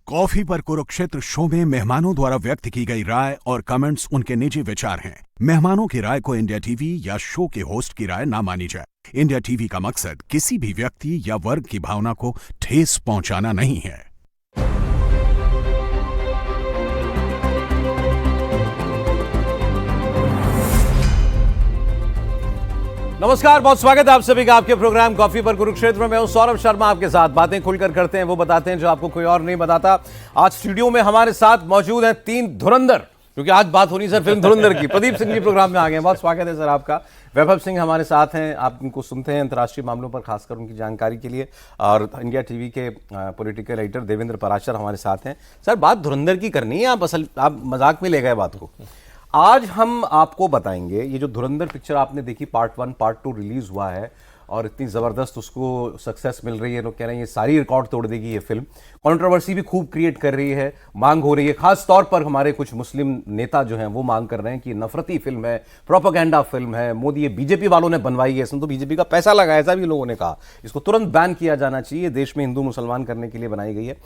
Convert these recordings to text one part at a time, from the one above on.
Coffee पर Kurukshetra show में मेहमानों द्वारा व्यक्त की गई राय और कमेंट्स उनके निजी विचार हैं। मेहमानों की राय को इंडिया टीवी या शो के होस्ट की राय ना मानी जाए। इंडिया टीवी का मकसद किसी भी व्यक्ति या वर्ग की भावना को ठेस पहुंचाना नहीं है। नमस्कार, बहुत स्वागत है आप सभी का आपके प्रोग्राम कॉफी पर कुरुक्षेत्र में। मैं हूं सौरभ शर्मा, आपके साथ बातें खुलकर करते हैं, वो बताते हैं जो आपको कोई और नहीं बताता। आज स्टूडियो में हमारे साथ मौजूद हैं तीन धुरंधर, क्योंकि आज बात होनी सर फिल्म धुरंधर की। प्रदीप सिंह जी प्रोग्राम में आ गए हैं, बहुत स्वागत है सर आपका। वैभव सिंह हमारे साथ हैं, आप उनको सुनते हैं अंतर्राष्ट्रीय मामलों पर, खासकर उनकी जानकारी के लिए। और इंडिया टीवी के पॉलिटिकल एडिटर देवेंद्र पराशर हमारे साथ हैं। सर, बात धुरंधर की करनी है, आप मजाक में ले गए बात को। आज हम आपको बताएंगे ये जो धुरंधर पिक्चर आपने देखी, पार्ट 1 पार्ट 2 रिलीज हुआ है और इतनी ज़बरदस्त उसको सक्सेस मिल रही है। लोग कह रहे हैं ये सारी रिकॉर्ड तोड़ देगी ये फिल्म। कंट्रोवर्सी भी खूब क्रिएट कर रही है, मांग हो रही है। खास तौर पर हमारे कुछ मुस्लिम नेता जो हैं वो मांग कर रहे हैं कि नफरती फिल्म है, प्रोपेगेंडा फिल्म है, मोदी ये बीजेपी वालों ने बनवाई है, इसमें तो बीजेपी का पैसा लगा है, ऐसा भी लोगों ने कहा। इसको तुरंत बैन किया जाना चाहिए, देश में हिंदू मुसलमान करने के लिए बनाई गई है।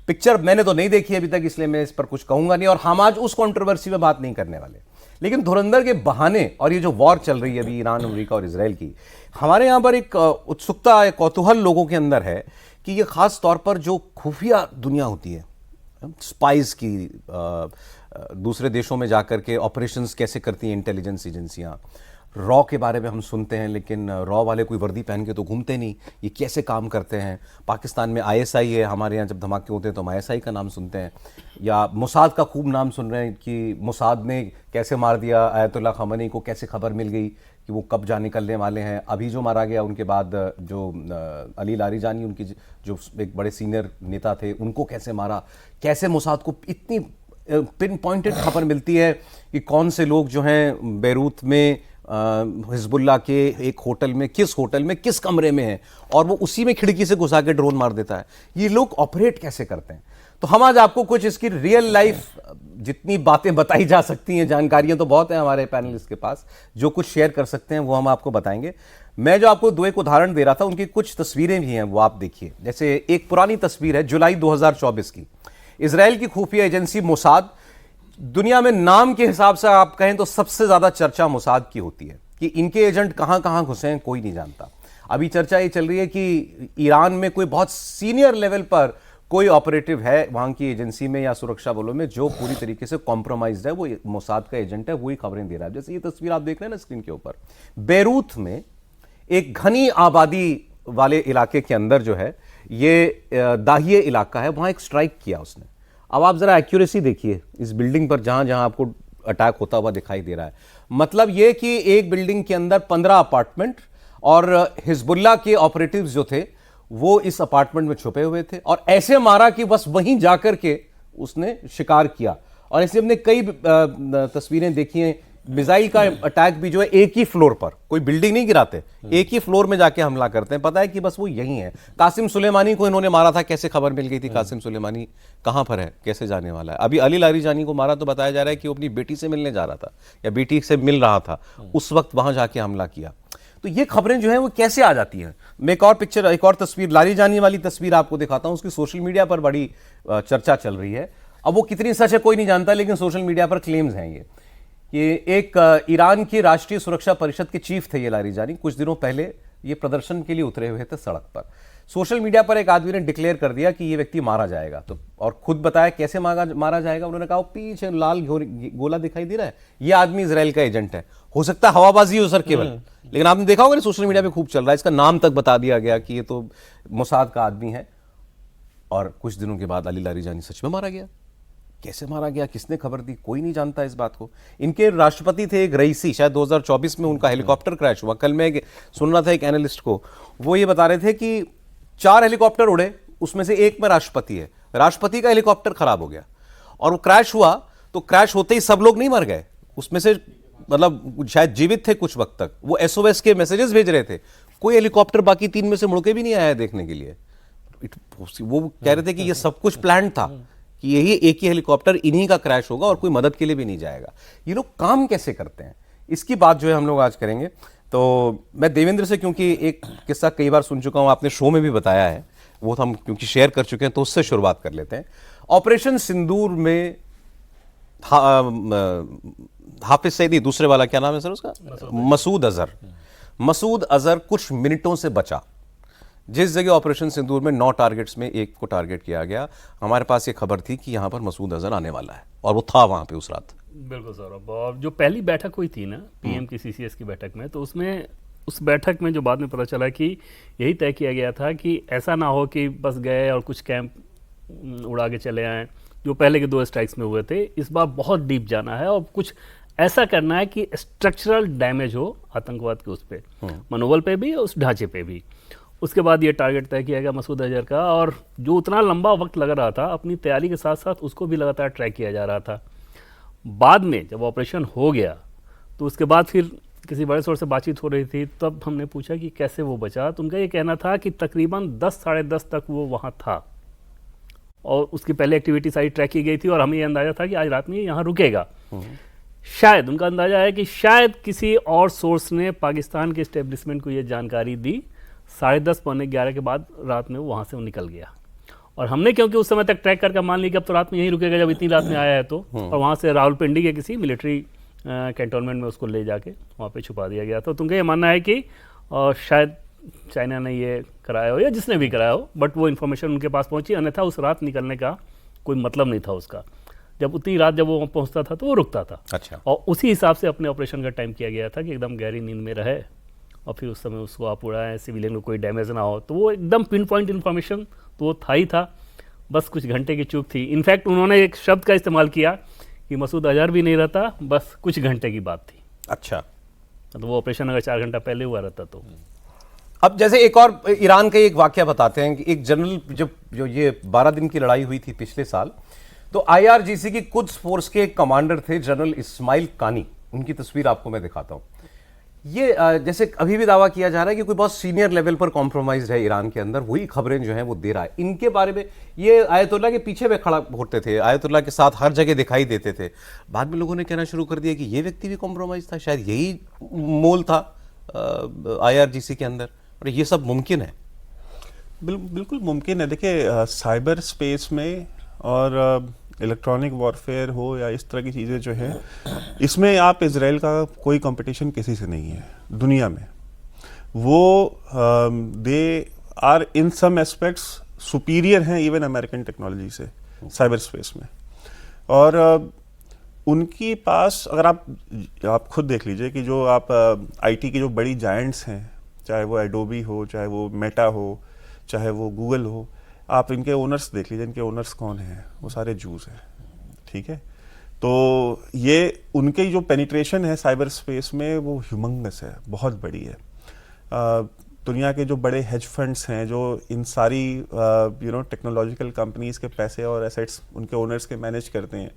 पिक्चर मैंने तो नहीं देखी अभी तक, इसलिए मैं इस पर कुछ कहूंगा नहीं, और हम आज उस कंट्रोवर्सी में बात नहीं करने वाले। लेकिन धुरंधर के बहाने और ये जो वॉर चल रही है अभी ईरान, अमेरिका और इजराइल की, हमारे यहाँ पर एक उत्सुकता, एक कौतूहल लोगों के अंदर है कि ये खास तौर पर जो खुफिया दुनिया होती है, स्पाइस की, दूसरे देशों में जाकर के ऑपरेशंस कैसे करती हैं इंटेलिजेंस एजेंसियाँ। रॉ के बारे में हम सुनते हैं, लेकिन रॉ वाले कोई वर्दी पहन के तो घूमते नहीं, ये कैसे काम करते हैं। पाकिस्तान में आईएसआई है, हमारे यहाँ जब धमाके होते हैं तो हम आईएसआई का नाम सुनते हैं, या मोसाद का खूब नाम सुन रहे हैं कि मोसाद ने कैसे मार दिया आयतुल्लाह खमेनी को, कैसे खबर मिल गई कि वो कब जा निकलने वाले हैं। अभी जो मारा गया उनके बाद जो अली लारीजानी, उनकी जो एक बड़े सीनियर नेता थे, उनको कैसे मारा, कैसे मोसाद को इतनी पिन पॉइंटेड खबर मिलती है कि कौन से लोग जो हैं बैरूत में हिजबुल्लाह के एक होटल में, किस होटल में, किस कमरे में है, और वो उसी में खिड़की से घुसा के ड्रोन मार देता है। ये लोग ऑपरेट कैसे करते हैं? तो हम आज आपको कुछ इसकी रियल लाइफ जितनी बातें बताई जा सकती हैं, जानकारियां तो बहुत हैं हमारे पैनलिस्ट के पास, जो कुछ शेयर कर सकते हैं वो हम आपको बताएंगे। मैं जो आपको दो एक उदाहरण दे रहा था, उनकी कुछ तस्वीरें भी हैं, वो आप देखिए। जैसे एक पुरानी तस्वीर है जुलाई 2024 की, इजराइल की खुफिया एजेंसी मोसाद, दुनिया में नाम के हिसाब से आप कहें तो सबसे ज्यादा चर्चा मोसाद की होती है कि इनके एजेंट कहां कहां घुसे हैं कोई नहीं जानता। अभी चर्चा ये चल रही है कि ईरान में कोई बहुत सीनियर लेवल पर कोई ऑपरेटिव है वहां की एजेंसी में या सुरक्षा बलों में जो पूरी तरीके से कॉम्प्रोमाइज्ड है, वो मोसाद का एजेंट है, वही खबरें दे रहा है। जैसे ये तस्वीर आप देख रहे हैं ना स्क्रीन के ऊपर, बैरूत में एक घनी आबादी वाले इलाके के अंदर जो है ये दाहिए इलाका है, वहां एक स्ट्राइक किया उसने। अब आप जरा एक्यूरेसी देखिए इस बिल्डिंग पर, जहां जहां आपको अटैक होता हुआ दिखाई दे रहा है। मतलब यह कि एक बिल्डिंग के अंदर 15 अपार्टमेंट, और हिजबुल्लाह के ऑपरेटिव्स जो थे वो इस अपार्टमेंट में छुपे हुए थे, और ऐसे मारा कि बस वहीं जाकर के उसने शिकार किया। और ऐसे हमने कई तस्वीरें देखी हैं, मिसाइल का अटैक भी जो है एक ही फ्लोर पर, कोई बिल्डिंग नहीं गिराते, एक ही फ्लोर में जाके हमला करते हैं। पता है कि बस वो यही है। कासिम सुलेमानी को इन्होंने मारा था, कैसे खबर मिल गई थी कासिम सुलेमानी कहां पर है, कैसे जाने वाला है। अभी अली लारीजानी को मारा तो बताया जा रहा है कि वो अपनी बेटी से मिलने जा रहा था या बेटी से मिल रहा था, उस वक्त वहां जाके हमला किया। तो ये खबरें जो है वो कैसे आ जाती हैं। मैं एक और तस्वीर, लारीजानी वाली तस्वीर आपको दिखाता हूं। उसकी सोशल मीडिया पर बड़ी चर्चा चल रही है। अब वो कितनी सच है कोई नहीं जानता, लेकिन सोशल मीडिया पर क्लेम्स हैं ये एक ईरान की राष्ट्रीय सुरक्षा परिषद के चीफ थे ये लारीजानी। कुछ दिनों पहले ये प्रदर्शन के लिए उतरे हुए थे सड़क पर। सोशल मीडिया पर एक आदमी ने डिक्लेयर कर दिया कि ये व्यक्ति मारा जाएगा, तो और खुद बताया कैसे मारा जाएगा। उन्होंने कहा पीछे लाल गोला दिखाई दे रहा है, ये आदमी इजराइल का एजेंट है। हो सकता है हवाबाजी हो सर केवल, लेकिन आपने देखा होगा सोशल मीडिया पे खूब चल रहा है, इसका नाम तक बता दिया गया कि ये तो मोसाद का आदमी है। और कुछ दिनों के बाद अली लारीजानी सच में मारा गया। कैसे मारा गया, किसने खबर दी, कोई नहीं जानता इस बात को। इनके राष्ट्रपति थे एक रईसी, शायद 2024 में उनका हेलीकॉप्टर क्रैश हुआ। कल मैं सुन रहा था एक एनालिस्ट को, वो ये बता रहे थे कि 4 हेलीकॉप्टर उड़े, उसमें से एक में राष्ट्रपति है, राष्ट्रपति का हेलीकॉप्टर खराब हो गया और वो क्रैश हुआ। तो क्रैश होते ही सब लोग नहीं मर गए, उसमें से मतलब शायद जीवित थे कुछ वक्त तक, वो एसओएस के मैसेजेस भेज रहे थे। कोई हेलीकॉप्टर बाकी 3 में से मुड़ के भी नहीं आया देखने के लिए। वो कह रहे थे कि ये सब कुछ प्लान था कि यही एक ही हेलीकॉप्टर इन्हीं का क्रैश होगा और कोई मदद के लिए भी नहीं जाएगा। ये लोग काम कैसे करते हैं, इसकी बात जो है हम लोग आज करेंगे। तो मैं देवेंद्र से, क्योंकि एक किस्सा कई बार सुन चुका हूं, आपने शो में भी बताया है, वो तो हम क्योंकि शेयर कर चुके हैं तो उससे शुरुआत कर लेते हैं। ऑपरेशन सिंदूर में हाफिज सईदी, दूसरे वाला क्या नाम है सर उसका, मसूद अजहर। मसूद अजहर कुछ मिनटों से बचा। जिस जगह ऑपरेशन सिंदूर में 9 टारगेट्स में एक को टारगेट किया गया, हमारे पास ये खबर थी कि यहां पर मसूद अजहर आने वाला है और वो था वहां पे उस रात। बिल्कुल सौरभ, और जो पहली बैठक हुई थी ना पीएम की सीसीएस की बैठक में, तो उसमें उस बैठक में जो बाद में पता चला कि यही तय किया गया था कि ऐसा ना हो कि बस गए और कुछ कैंप उड़ा के चले आए, जो पहले के 2 स्ट्राइक्स में हुए थे। इस बार बहुत डीप जाना है और कुछ ऐसा करना है कि स्ट्रक्चरल डैमेज हो आतंकवाद के उस पे, मनोबल पे भी और उस ढांचे पे भी। उसके बाद ये टारगेट तय किया गया मसूद अजहर का, और जो उतना लंबा वक्त लग रहा था अपनी तैयारी के साथ साथ उसको भी लगातार ट्रैक किया जा रहा था। बाद में जब ऑपरेशन हो गया तो उसके बाद फिर किसी बड़े सोर्स से बातचीत हो रही थी, तब हमने पूछा कि कैसे वो बचा। तो उनका ये कहना था कि तकरीबन 10 साढ़े 10 तक वो वहाँ था और उसकी पहले एक्टिविटी सारी ट्रैक की गई थी और हमें ये अंदाजा था कि आज रात में ये यहाँ रुकेगा। शायद उनका अंदाजा है कि शायद किसी और सोर्स ने पाकिस्तान के इस्टेब्लिशमेंट को ये जानकारी दी 10:30 पौने 11 के बाद रात में वो वहाँ से वो निकल गया। और हमने क्योंकि उस समय तक ट्रैक करके मान लिया कि अब तो रात में यहीं रुकेगा जब इतनी रात में आया है तो, और वहाँ से रावलपिंडी के किसी मिलिट्री कैंटोनमेंट में उसको ले जाके वहाँ पे छुपा दिया गया। तो तुमका ये मानना है कि शायद चाइना ने ये कराया हो या जिसने भी कराया हो, बट वो इन्फॉर्मेशन उनके पास पहुँची, अन्यथा उस रात निकलने का कोई मतलब नहीं था उसका। जब उतनी रात जब वो पहुँचता था तो वो रुकता था। अच्छा। और उसी हिसाब से अपने ऑपरेशन का टाइम किया गया था कि एकदम गहरी नींद में रहे और फिर उस समय उसको आप उड़ाएं, सिविलियन को कोई डैमेज ना हो। तो वो एकदम पिन पॉइंट इन्फॉर्मेशन तो वो था ही था, बस कुछ घंटे की चूक थी। इनफैक्ट उन्होंने एक शब्द का इस्तेमाल किया कि मसूद अजहर भी नहीं रहता, बस कुछ घंटे की बात थी। अच्छा, तो वो ऑपरेशन अगर 4 घंटा पहले हुआ रहता तो। अब जैसे एक और ईरान का एक वाकया बताते हैं कि एक जनरल जब जो ये 12 दिन की लड़ाई हुई थी पिछले साल, तो आईआरजीसी की कुद्स फोर्स के कमांडर थे जनरल इस्माइल कानी। उनकी तस्वीर आपको मैं दिखाता हूं। ये जैसे अभी भी दावा किया जा रहा है कि कोई बहुत सीनियर लेवल पर कॉम्प्रोमाइज है ईरान के अंदर, वही खबरें जो हैं वो दे रहा है। इनके बारे में ये आयतुल्ला के पीछे में खड़ा होते थे, आयतुल्ला के साथ हर जगह दिखाई देते थे। बाद में लोगों ने कहना शुरू कर दिया कि ये व्यक्ति भी कॉम्प्रोमाइज था, शायद यही मोल था आईआरजीसी के अंदर, और ये सब मुमकिन है। बिल्कुल मुमकिन है। देखिए, साइबर स्पेस में और इलेक्ट्रॉनिक वॉरफेयर हो या इस तरह की चीज़ें जो हैं, इसमें आप इजराइल का कोई कंपटीशन किसी से नहीं है दुनिया में। वो they are in some aspects superior हैं इवन अमेरिकन टेक्नोलॉजी से साइबर स्पेस में। और उनकी पास अगर आप खुद देख लीजिए कि जो आप आईटी की जो बड़ी जायंट्स हैं, चाहे वो एडोबी हो, चाहे वो मेटा हो, चाहे वो गूगल हो, आप इनके ओनर्स देख लीजिए। इनके ओनर्स कौन हैं? वो सारे जूस हैं। ठीक है, तो ये उनके जो पेनिट्रेशन है साइबर स्पेस में वो ह्यूमंगस है, बहुत बड़ी है। दुनिया के जो बड़े हेज फंड्स हैं जो इन सारी टेक्नोलॉजिकल कंपनीज के पैसे और एसेट्स उनके ओनर्स के मैनेज करते हैं,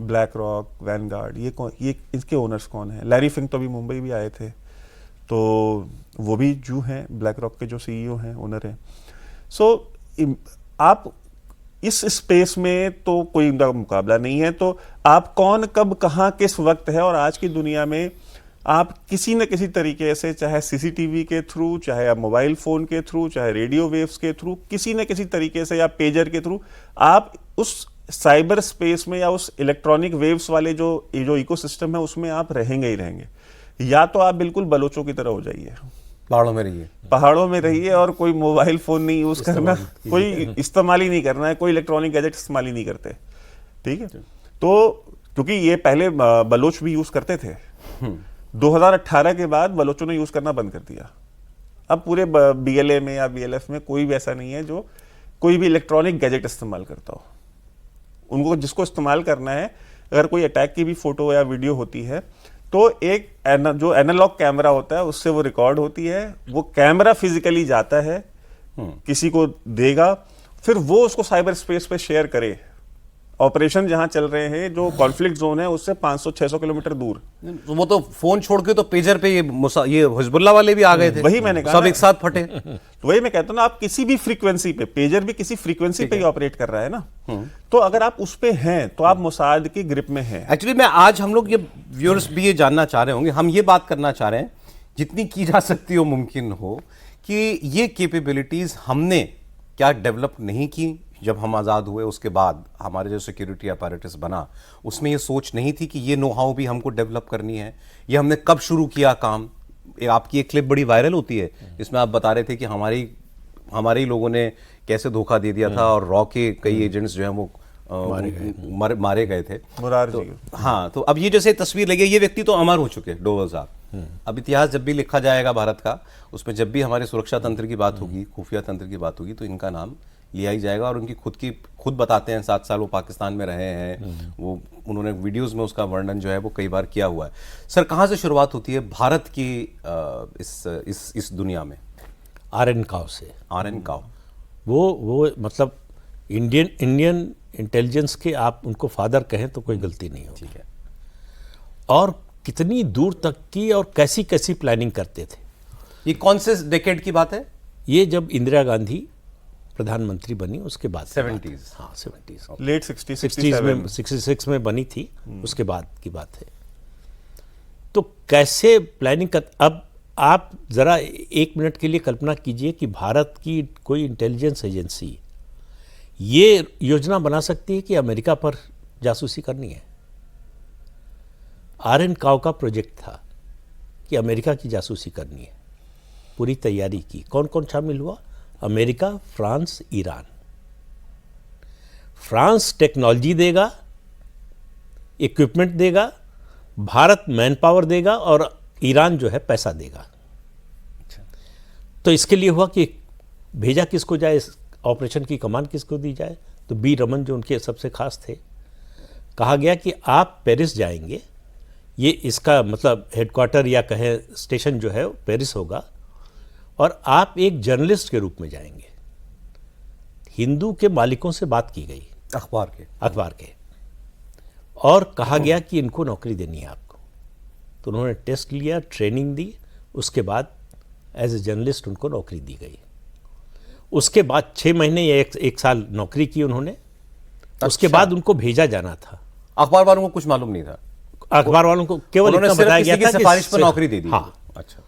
ब्लैक रॉक, वैनगार्ड, ये इसके ओनर्स कौन हैं? लैरी फिंक तो अभी मुंबई भी आए थे, तो वो भी जू हैं, ब्लैक रॉक के जो सीईओ हैं, ओनर हैं। सो आप इस स्पेस में तो कोई मुकाबला नहीं है। तो आप कौन कब कहाँ किस वक्त है, और आज की दुनिया में आप किसी न किसी तरीके से, चाहे सीसीटीवी के थ्रू, चाहे आप मोबाइल फोन के थ्रू, चाहे रेडियो वेव्स के थ्रू, किसी न किसी तरीके से या पेजर के थ्रू, आप उस साइबर स्पेस में या उस इलेक्ट्रॉनिक वेव्स वाले जो इकोसिस्टम है उसमें आप रहेंगे ही रहेंगे। या तो आप बिल्कुल बलोचों की तरह हो जाइए, पहाड़ों में रहिए, पहाड़ों में रहिए और कोई मोबाइल फोन नहीं यूज करना, कोई इस्तेमाल ही नहीं करना है, कोई इलेक्ट्रॉनिक गैजेट इस्तेमाल ही नहीं करते। ठीक है, तो क्योंकि ये पहले बलोच भी यूज करते थे, 2018 के बाद बलोचों ने यूज करना बंद कर दिया। अब पूरे बीएलए में या बीएलएफ में कोई भी ऐसा नहीं है जो कोई भी इलेक्ट्रॉनिक गैजेट इस्तेमाल करता हो। उनको जिसको इस्तेमाल करना है, अगर कोई अटैक की भी फोटो या वीडियो होती है तो एक जो एनालॉग कैमरा होता है उससे वो रिकॉर्ड होती है, वो कैमरा फिजिकली जाता है, किसी को देगा, फिर वो उसको साइबर स्पेस पे शेयर करे। ऑपरेशन जहां चल रहे हैं, जो कॉन्फ्लिक्ट जोन है उससे 500-600 किलोमीटर दूर। वो तो फोन छोड़ के तो पेजर पे ये हिजबुल्लाह वाले भी आ गए थे, वही मैंने कहा, सब एक साथ फटे। तो वही मैं कहता हूं ना, आप किसी भी फ्रीक्वेंसी पे, पेजर भी किसी फ्रीक्वेंसी पे ही ऑपरेट कर रहा है ना, तो अगर आप उस पे हैं तो आप मोसाद की ग्रिप में हैं। एक्चुअली मैं आज हम लोग ये व्यूअर्स भी ये जानना चाह रहे होंगे, हम ये बात करना चाह रहे हैं जितनी की जा सकती हो, मुमकिन हो, कि ये कैपेबिलिटीज हमने क्या डेवलप नहीं की? जब हम आज़ाद हुए उसके बाद हमारे जो सिक्योरिटी अपैरेटस बना, उसमें ये सोच नहीं थी कि ये नो हाउ भी हमको डेवलप करनी है? ये हमने कब शुरू किया काम? आपकी एक क्लिप बड़ी वायरल होती है, इसमें आप बता रहे थे कि हमारे ही लोगों ने कैसे धोखा दे दिया था और रॉ के कई एजेंट्स जो हैं वो मारे गए थे। मुरार तो, जी। हाँ, तो अब ये जैसे तस्वीर लगी, ये व्यक्ति तो अमर हो चुके, डोवल साहब। अब इतिहास जब भी लिखा जाएगा भारत का, उसमें जब भी हमारे सुरक्षा तंत्र की बात होगी, खुफिया तंत्र की बात होगी, तो इनका नाम लिया ही जाएगा। और उनकी खुद बताते हैं 7 साल वो पाकिस्तान में रहे हैं, वो उन्होंने वीडियोस में उसका वर्णन जो है वो कई बार किया हुआ है। सर, कहाँ से शुरुआत होती है भारत की इस दुनिया में? आरएन काव से। आरएन काव, वो मतलब इंडियन इंटेलिजेंस के आप उनको फादर कहें तो कोई गलती नहीं होगी। ठीक है। और कितनी दूर तक की और कैसी कैसी प्लानिंग करते थे। ये कौन से डेकेड की बात है? ये जब इंदिरा गांधी प्रधानमंत्री बनी उसके बाद की बात है। 70s। हाँ, 70s। लेट 60 60s में 66 में बनी थी, उसके बाद की बात है। तो कैसे प्लानिंग कर, अब आप जरा 1 मिनट के लिए कल्पना कीजिए कि भारत की कोई इंटेलिजेंस एजेंसी ये योजना बना सकती है कि अमेरिका पर जासूसी करनी है। आरएन काव का प्रोजेक्ट था कि अमेरिका की जासूसी करनी है, पूरी तैयारी की। कौन कौन शामिल हुआ? America, France, Iran. France technology देगा, इक्विपमेंट देगा, भारत मैन पावर देगा और ईरान जो है पैसा देगा। तो इसके लिए हुआ कि भेजा किसको जाए, इस ऑपरेशन की कमान किसको दी जाए? तो बी रमन जो उनके सबसे खास थे, कहा गया कि आप पेरिस जाएंगे, ये इसका मतलब हेडक्वार्टर या कहें स्टेशन जो है पेरिस होगा, और आप एक जर्नलिस्ट के रूप में जाएंगे। हिंदू के मालिकों से बात की गई, अखबार के, और कहा गया कि इनको नौकरी देनी है आपको। तो उन्होंने टेस्ट लिया, ट्रेनिंग दी, उसके बाद एज ए जर्नलिस्ट उनको नौकरी दी गई। उसके बाद 6 महीने या 1 साल नौकरी की उन्होंने। उसके बाद उनको भेजा जाना था। अखबार वालों को कुछ मालूम नहीं था? अखबार वालों को केवल इतना बताया गया था कि सिफारिश पर नौकरी दे दी। हाँ। अच्छा।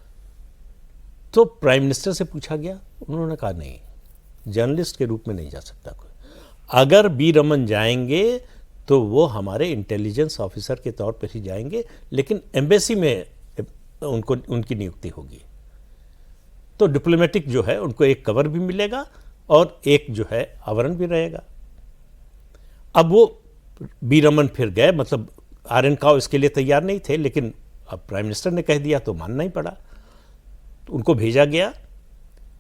तो प्राइम मिनिस्टर से पूछा गया, उन्होंने कहा नहीं, जर्नलिस्ट के रूप में नहीं जा सकता कोई। अगर बी रमन जाएंगे तो वो हमारे इंटेलिजेंस ऑफिसर के तौर पर ही जाएंगे, लेकिन एम्बेसी में उनकी नियुक्ति होगी। तो डिप्लोमेटिक जो है उनको एक कवर भी मिलेगा और एक जो है आवरण भी रहेगा। अब वो बी रमन फिर गए, मतलब आरएन काव इसके लिए तैयार नहीं थे, लेकिन अब प्राइम मिनिस्टर ने कह दिया तो मानना ही पड़ा। तो उनको भेजा गया,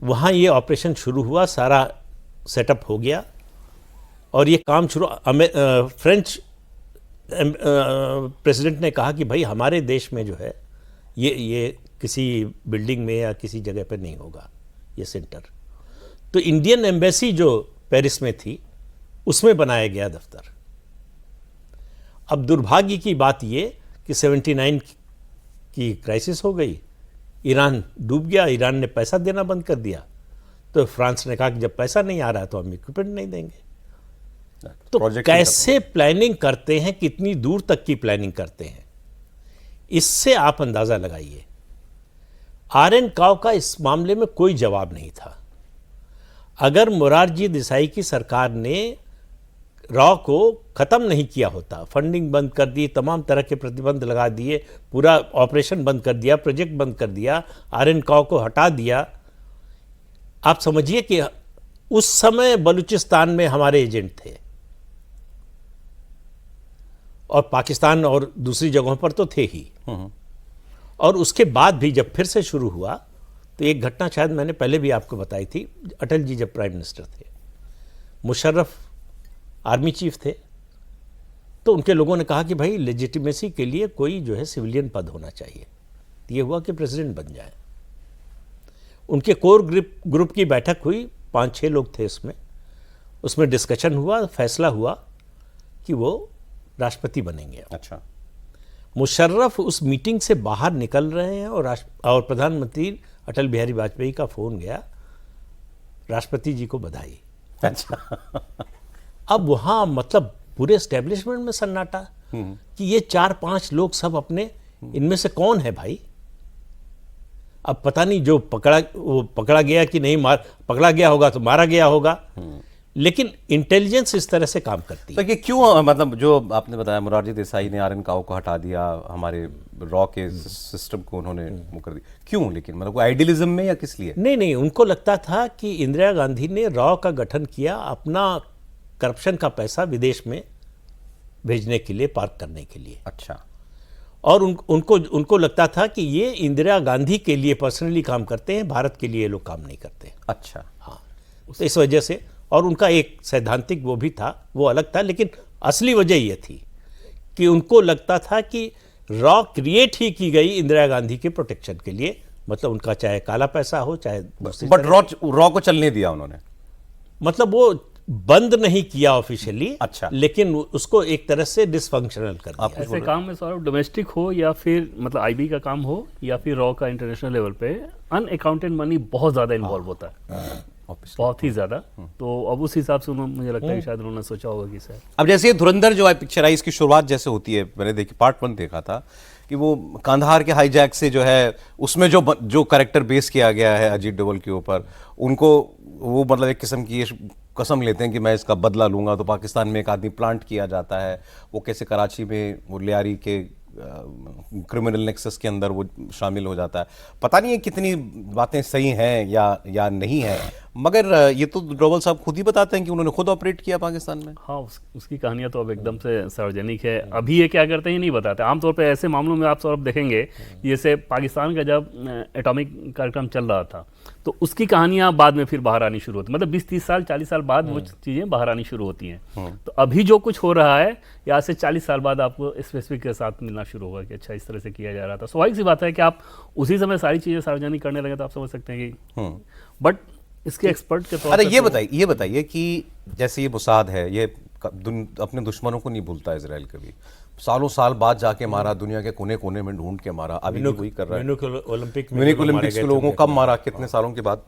वहाँ ये ऑपरेशन शुरू हुआ, सारा सेटअप हो गया और ये काम शुरू। फ्रेंच प्रेसिडेंट ने कहा कि भाई हमारे देश में जो है ये किसी बिल्डिंग में या किसी जगह पर नहीं होगा ये सेंटर। तो इंडियन एम्बेसी जो पेरिस में थी उसमें बनाया गया दफ्तर। अब दुर्भाग्य की बात ये कि 79 की क्राइसिस हो गई, ईरान डूब गया, ईरान ने पैसा देना बंद कर दिया। तो फ्रांस ने कहा कि जब पैसा नहीं आ रहा तो हम इक्विपमेंट नहीं देंगे। तो कैसे प्लानिंग करते हैं, कितनी दूर तक की प्लानिंग करते हैं, इससे आप अंदाजा लगाइए। आरएन काव का इस मामले में कोई जवाब नहीं था। अगर मोरारजी देसाई की सरकार ने रॉ को खत्म नहीं किया होता, फंडिंग बंद कर दी, तमाम तरह के प्रतिबंध लगा दिए, पूरा ऑपरेशन बंद कर दिया, प्रोजेक्ट बंद कर दिया, आरएन काव को हटा दिया, आप समझिए कि उस समय बलूचिस्तान में हमारे एजेंट थे और पाकिस्तान और दूसरी जगहों पर तो थे ही। और उसके बाद भी जब फिर से शुरू हुआ तो एक घटना शायद मैंने पहले भी आपको बताई थी। अटल जी जब प्राइम मिनिस्टर थे, मुशर्रफ आर्मी चीफ थे, तो उनके लोगों ने कहा कि भाई लेजिटिमेसी के लिए कोई जो है सिविलियन पद होना चाहिए। ये हुआ कि प्रेसिडेंट बन जाए। उनके कोर ग्रुप की बैठक हुई, 5-6 लोग थे उसमें डिस्कशन हुआ, फैसला हुआ कि वो राष्ट्रपति बनेंगे। अच्छा। मुशर्रफ उस मीटिंग से बाहर निकल रहे हैं और प्रधानमंत्री अटल बिहारी वाजपेयी का फोन गया, राष्ट्रपति जी को बधाई। अच्छा। अब वहां मतलब पूरे एस्टेब्लिशमेंट में सन्नाटा कि ये 4-5 लोग सब अपने, इनमें से कौन है भाई? अब पता नहीं जो पकड़ा गया कि नहीं, पकड़ा गया होगा तो मारा गया होगा, लेकिन इंटेलिजेंस इस तरह से काम करती तो है। ये क्यों, मतलब जो आपने बताया मोरारजी देसाई ने आर एन काओ को हटा दिया, हमारे रॉ के सिस्टम को उन्होंने वो कर दिया, क्यों? लेकिन मतलब कोई आइडियलिज्म में या किस लिए? नहीं, उनको लगता था कि इंदिरा गांधी ने रॉ का गठन किया अपना करप्शन का पैसा विदेश में भेजने के लिए, पार्क करने के लिए। अच्छा। और उनको लगता था कि ये इंदिरा गांधी के लिए पर्सनली काम करते हैं, भारत के लिए ये लोग काम नहीं करते। अच्छा। हाँ, तो इस वजह से, और उनका एक सैद्धांतिक वो भी था, वो अलग था, लेकिन असली वजह ये थी कि उनको लगता था कि रॉ क्रिएट ही की गई इंदिरा गांधी के प्रोटेक्शन के लिए, मतलब उनका चाहे काला पैसा हो चाहे दूसरी बट तरह। रॉ को चलने दिया उन्होंने? मतलब वो बंद नहीं किया ऑफिशियली, अच्छा। लेकिन उसको एक तरह से डिसफंक्शनल कर दिया। ऐसे काम में सौरभ डोमेस्टिक हो या फिर मतलब आईबी का काम हो या फिर रॉ का इंटरनेशनल लेवल पे अनअकाउंटेड मनी बहुत ज्यादा इन्वॉल्व होता है, बहुत ही ज्यादा। तो अब उस हिसाब से उन्होंने, मुझे लगता है कि शायद उन्होंने सोचा होगा कि सर अब जैसे ये धुरंधर जो है पिक्चर आई, इसकी शुरुआत जैसे होती है, मैंने देखी पार्ट 1 देखा था कि वो कांधार के हाईजैक से जो है उसमें जो कैरेक्टर बेस किया गया है अजीत डोभाल के ऊपर, उनको वो मतलब एक किस्म की ये कसम लेते हैं कि मैं इसका बदला लूंगा। तो पाकिस्तान में एक आदमी प्लांट किया जाता है, वो कैसे कराची में वो लियारी के क्रिमिनल नेक्सस के अंदर वो शामिल हो जाता है। पता नहीं है कितनी बातें सही हैं या नहीं है, मगर ये तो डोभाल साहब खुद ही बताते हैं कि उन्होंने खुद ऑपरेट किया पाकिस्तान में। हाँ, उसकी कहानियां तो अब एकदम से सार्वजनिक है। अभी ये क्या करते हैं नहीं बताते। आमतौर पे ऐसे मामलों में आप सौरभ देखेंगे, जैसे पाकिस्तान का जब एटॉमिक कार्यक्रम चल रहा था तो उसकी कहानियां बाद में फिर बाहर आनी शुरू होती, मतलब 20-30 साल 40 साल बाद वो चीज़ें बाहर आनी शुरू होती हैं। तो अभी जो कुछ हो रहा है या आज से 40 साल बाद आपको स्पेसिफिक के साथ मिलना शुरू होगा कि अच्छा इस तरह से किया जा रहा था। स्वाभाविक सी बात है कि आप उसी समय सारी चीज़ें सार्वजनिक करने लगे तो आप समझ सकते हैं कि, बट इसके एक्सपर्ट के तौर अरे पर ये बताइए कि जैसे ये मुसाद है, ये अपने दुश्मनों को नहीं भूलता इजराइल कभी, सालों साल बाद जाके मारा, दुनिया के कोने कोने में ढूंढ के मारा, अभी भी वही कर रहा है। म्यूनिख ओलंपिक्स के लोगों को कब मारा, कितने सालों के बाद?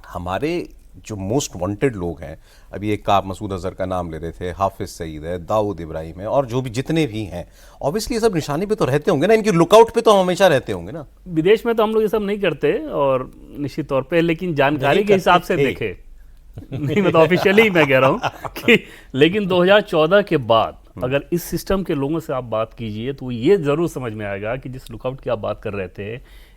हमारे जो मोस्ट वांटेड लोग हैं, अभी एक का आप मसूद अजहर का नाम ले रहे थे, हाफिज सईद है, दाऊद इब्राहिम है, और जो भी जितने भी हैं, ऑब्वियसली ये सब निशाने पे तो रहते होंगे ना, इनकी लुकआउट पे तो हमेशा रहते होंगे ना। विदेश में तो हम लोग ये सब नहीं करते और निश्चित तौर पे, लेकिन जानकारी के हिसाब से देखे नहीं, मतलब ऑफिशियली मैं कह रहा हूँ कि, लेकिन 2014 के बाद अगर इस सिस्टम के लोगों से आप बात कीजिए तो ये जरूर समझ में आएगा कि जिस लुकआउट की आप बात कर रहे थे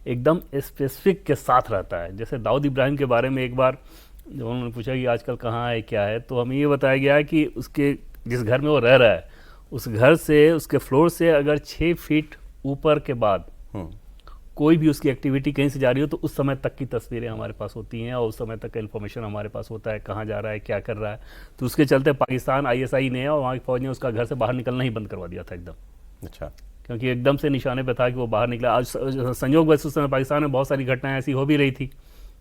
एकदम स्पेसिफिक के साथ रहता है। जैसे दाऊद इब्राहिम के बारे में एक बार जब उन्होंने पूछा कि आजकल कहाँ है क्या है, तो हमें ये बताया गया कि उसके जिस घर में वो रह रहा है उस घर से, उसके फ्लोर से अगर 6 फीट ऊपर के बाद कोई भी उसकी एक्टिविटी कहीं से जा रही हो तो उस समय तक की तस्वीरें हमारे पास होती हैं और उस समय तक का इन्फॉर्मेशन हमारे पास होता है, कहाँ जा रहा है, क्या कर रहा है। तो उसके चलते पाकिस्तान ISI ने और वहाँ की फौज ने उसका घर से बाहर निकलना ही बंद करवा दिया था एकदम। अच्छा। क्योंकि एकदम से निशाने पे था कि वो बाहर निकला। आज संयोग वैसे उस समय पाकिस्तान में बहुत सारी घटनाएं ऐसी हो भी रही थी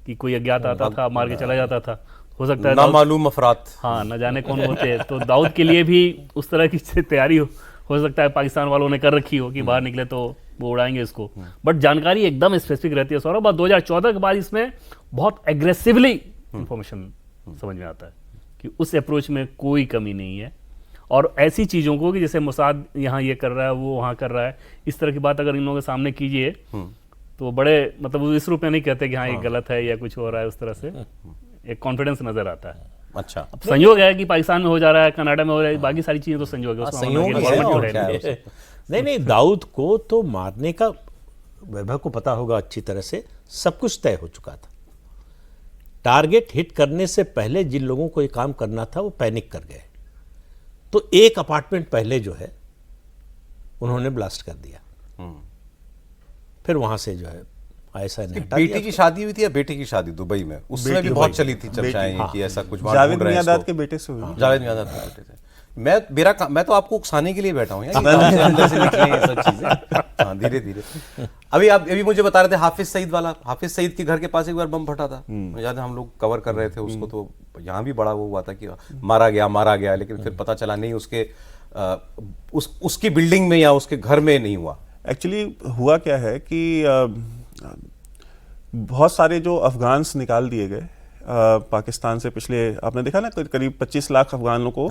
कि कोई अज्ञात आता था, मार के चला जाता था, हो सकता है नामालूम अफराद, हाँ, न जाने कौन होते। तो दाऊद के लिए भी उस तरह की तैयारी हो सकता है पाकिस्तान वालों ने कर रखी हो कि बाहर निकले तो वो उड़ाएंगे इसको, बट जानकारी एकदम स्पेसिफिक रहती है सौरभ। 2014 के बाद इसमें बहुत एग्रेसिवली इंफॉर्मेशन समझ में आता है कि उस अप्रोच में कोई कमी नहीं है। और ऐसी चीज़ों को कि जैसे मोसाद यहाँ ये कर रहा है, वो वहाँ कर रहा है, इस तरह की बात अगर इन लोगों के सामने कीजिए तो बड़े, मतलब इस रूप में नहीं कहते कि हाँ ये गलत है या कुछ हो रहा है, उस तरह से एक कॉन्फिडेंस नजर आता है। अच्छा, संयोग है कि पाकिस्तान में हो जा रहा है, कनाडा में हो रहा है, बाकी सारी चीजें तो संयोग है, संयोग है। नहीं, दाऊद को तो मारने का वैभव को पता होगा अच्छी तरह से, सब कुछ तय हो चुका था। टारगेट हिट करने से पहले जिन लोगों को ये काम करना था वो पैनिक कर गए, तो एक अपार्टमेंट पहले जो है उन्होंने ब्लास्ट कर दिया, फिर वहां से जो है ऐसा नहीं। बेटी की शादी हुई थी या बेटे की शादी दुबई में, उसमें भी बहुत चली थी चर्चाएं कि ऐसा कुछ जावेद मियांदाद के बेटे से हुई। जावेद मियांदाद के बेटे से। मैं तो आपको उकसाने के लिए बैठा हूँ यार, अंदर से निकले ये सब चीजें। हाँ, धीरे धीरे। अभी मुझे बता रहे थे हाफिज सईद वाला, हाफिज सईद के घर के पास एक बार बम फटा था, याद है, हम लोग कवर कर रहे थे उसको, तो यहाँ भी बड़ा वो हुआ था कि मारा गया, लेकिन फिर पता चला नहीं उसके उसकी बिल्डिंग में या उसके घर में नहीं हुआ। एक्चुअली हुआ क्या है कि बहुत सारे जो अफगान्स निकाल दिए गए पाकिस्तान से, पिछले आपने देखा ना करीब 25 लाख अफगानों को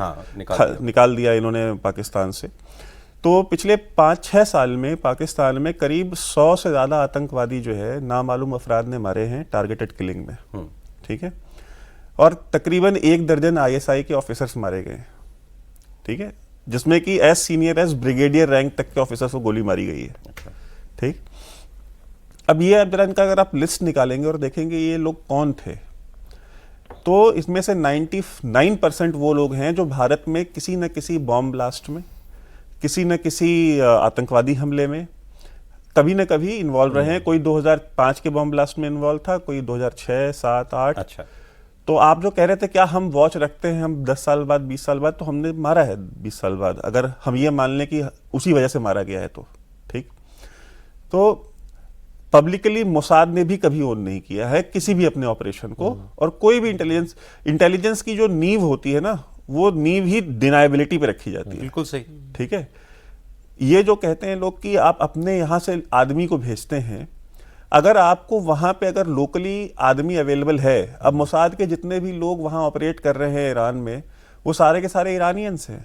निकाल दिया इन्होंने पाकिस्तान से। तो पिछले 5-6 साल में पाकिस्तान में करीब 100 से ज़्यादा आतंकवादी जो है नामालूम अफराद ने मारे हैं टारगेटेड किलिंग में, ठीक है, और तकरीबन 1 दर्जन ISI के ऑफिसर्स मारे गए, ठीक है, जिसमें कि as senior as brigadier rank तक के ऑफिसर्स को गोली मारी गई है, ठीक। अब ये इनका अगर आप लिस्ट निकालेंगे और देखेंगे ये लोग कौन थे, तो इसमें से 99% वो लोग हैं जो भारत में किसी न किसी बॉम्ब ब्लास्ट में, किसी न किसी आतंकवादी हमले में कभी न कभी इन्वॉल्व रहे हैं। कोई 2005 के बॉम्ब ब्लास्ट में इन्वॉल्व था, कोई 2006, 7, 8। अच्छा, तो आप जो कह रहे थे क्या हम वॉच रखते हैं, हम 10 साल बाद 20 साल बाद, तो हमने मारा है 20 साल बाद, अगर हम ये मान लें कि उसी वजह से मारा गया है तो ठीक। तो पब्लिकली मोसाद ने भी ओन नहीं किया है किसी भी अपने ऑपरेशन को, और कोई भी इंटेलिजेंस की जो नींव होती है ना, वो नींव ही डिनायबिलिटी पे रखी जाती है। बिल्कुल सही, ठीक है। ये जो कहते हैं लोग कि आप अपने यहां से आदमी को भेजते हैं, अगर आपको वहां पे अगर लोकली आदमी अवेलेबल है, अब मोसाद के जितने भी लोग वहां ऑपरेट कर रहे हैं ईरान में, वो सारे के सारे ईरानियंस हैं,